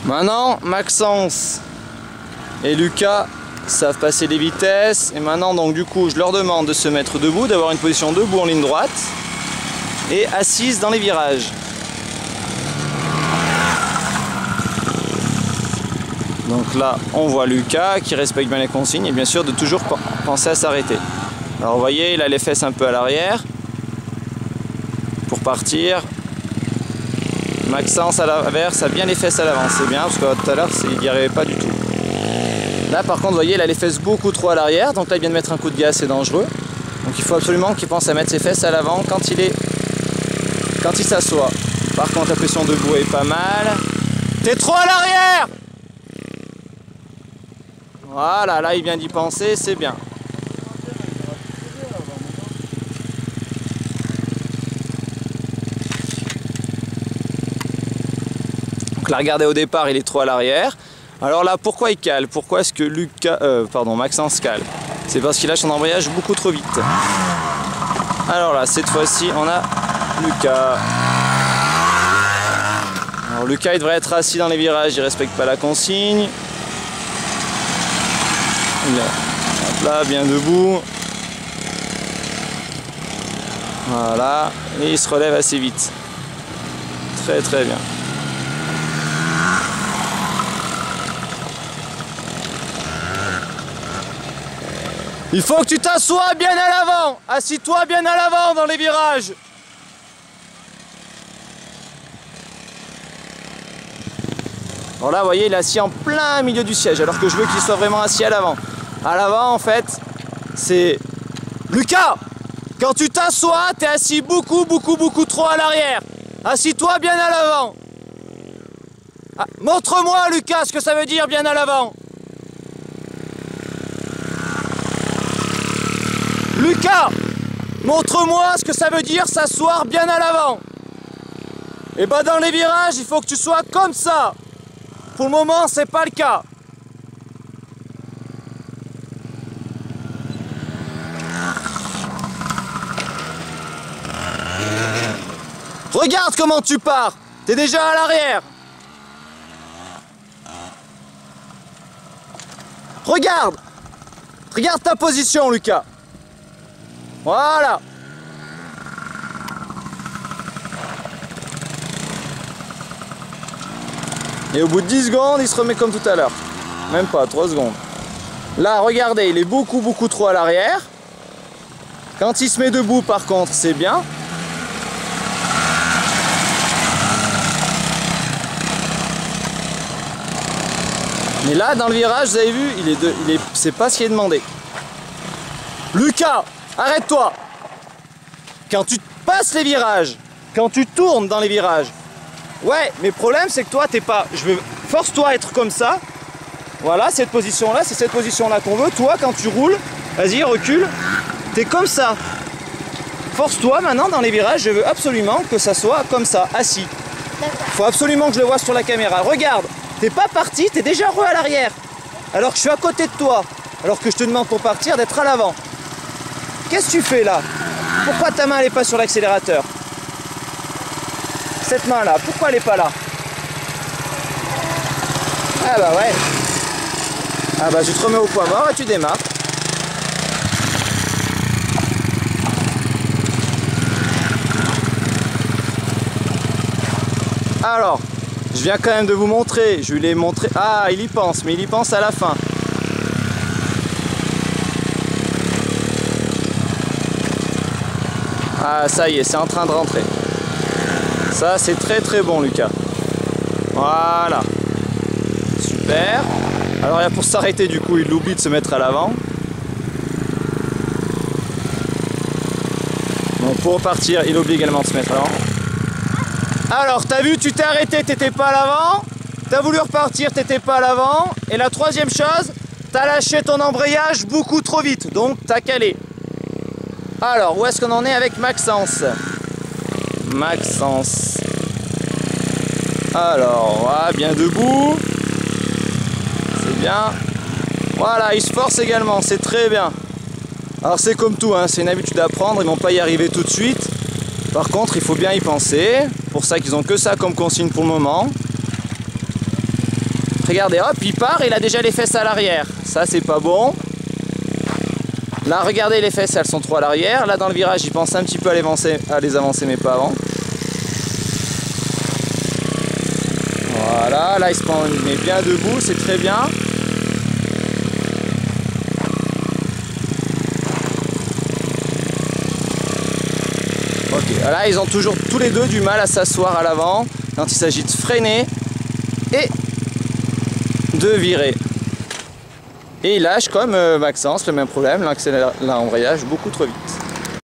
Maintenant, Maxence et Lucas savent passer les vitesses. Et maintenant, donc du coup, je leur demande de se mettre debout, d'avoir une position debout en ligne droite et assise dans les virages. Donc là, on voit Lucas qui respecte bien les consignes et bien sûr de toujours penser à s'arrêter. Alors vous voyez, il a les fesses un peu à l'arrière pour partir. Maxence à l'inverse a bien les fesses à l'avant, c'est bien parce que tout à l'heure il n'y arrivait pas du tout. Là par contre, vous voyez, il a les fesses beaucoup trop à l'arrière, donc là il vient de mettre un coup de gaz, c'est dangereux. Donc il faut absolument qu'il pense à mettre ses fesses à l'avant quand il s'assoit. Par contre, la pression debout est pas mal. T'es trop à l'arrière! Voilà, là il vient d'y penser, c'est bien. Donc là, regardez, au départ, il est trop à l'arrière. Alors là, pourquoi il cale? Pourquoi est-ce que Maxence cale? C'est parce qu'il lâche son embrayage beaucoup trop vite. Alors là, cette fois-ci, on a Lucas. Alors Lucas, il devrait être assis dans les virages, il respecte pas la consigne. Hop là, bien debout. Voilà, et il se relève assez vite. Très très bien. Il faut que tu t'assoies bien à l'avant. Assis-toi bien à l'avant dans les virages. Alors là, vous voyez, il est assis en plein milieu du siège, alors que je veux qu'il soit vraiment assis à l'avant. À l'avant, en fait, c'est... Lucas, quand tu t'assois, t'es assis beaucoup trop à l'arrière. Assis-toi bien à l'avant. Ah, montre-moi, Lucas, ce que ça veut dire bien à l'avant. Lucas, montre-moi ce que ça veut dire s'asseoir bien à l'avant. Et bah dans les virages, il faut que tu sois comme ça. Pour le moment, c'est pas le cas. Regarde comment tu pars. T'es déjà à l'arrière. Regarde. Regarde ta position, Lucas. Voilà. Et au bout de 10 secondes, il se remet comme tout à l'heure. Même pas, 3 secondes. Là, regardez, il est beaucoup trop à l'arrière. Quand il se met debout, par contre, c'est bien. Mais là, dans le virage, vous avez vu, c'est pas ce qui est demandé. Lucas, arrête-toi. Quand tu passes les virages, quand tu tournes dans les virages, ouais, mais le problème, c'est que toi, t'es pas... Force-toi à être comme ça. Voilà, cette position-là, c'est cette position-là qu'on veut. Toi, quand tu roules, vas-y, recule. T'es comme ça. Force-toi maintenant dans les virages. Je veux absolument que ça soit comme ça, assis. Faut absolument que je le vois sur la caméra. Regarde, t'es pas parti, t'es déjà à l'arrière. Alors que je suis à côté de toi. Alors que je te demande pour partir d'être à l'avant. Qu'est-ce que tu fais là? Pourquoi ta main elle est pas sur l'accélérateur? Cette main là, pourquoi elle est pas là? Ah bah ouais. Ah bah je te remets au point mort et tu démarres. Alors, je viens quand même de vous montrer, je lui ai montré... Ah, il y pense, mais il y pense à la fin. Ah, ça y est, c'est en train de rentrer. Ça, c'est très bon, Lucas. Voilà. Super. Alors, pour s'arrêter, du coup, il oublie de se mettre à l'avant. Donc, pour repartir, il oublie également de se mettre à l'avant. Alors, t'as vu, tu t'es arrêté, t'étais pas à l'avant. T'as voulu repartir, t'étais pas à l'avant. Et la troisième chose, t'as lâché ton embrayage beaucoup trop vite. Donc, t'as calé. Alors, où est-ce qu'on en est avec Maxence? Maxence. Alors, voilà, bien debout. C'est bien. Voilà, il se force également, c'est très bien. Alors, c'est comme tout, hein, c'est une habitude à prendre, ils vont pas y arriver tout de suite. Par contre, il faut bien y penser. Pour ça qu'ils ont que ça comme consigne pour le moment. Regardez, hop, il part, il a déjà les fesses à l'arrière. Ça, c'est pas bon. Là, regardez, les fesses, elles sont trop à l'arrière. Là, dans le virage, il pense un petit peu à les avancer, mais pas avant. Voilà, là, il se met bien debout, c'est très bien. Ok, là, ils ont toujours tous les deux du mal à s'asseoir à l'avant quand il s'agit de freiner et de virer. Et il lâche comme Maxence, le même problème, l'embrayage beaucoup trop vite.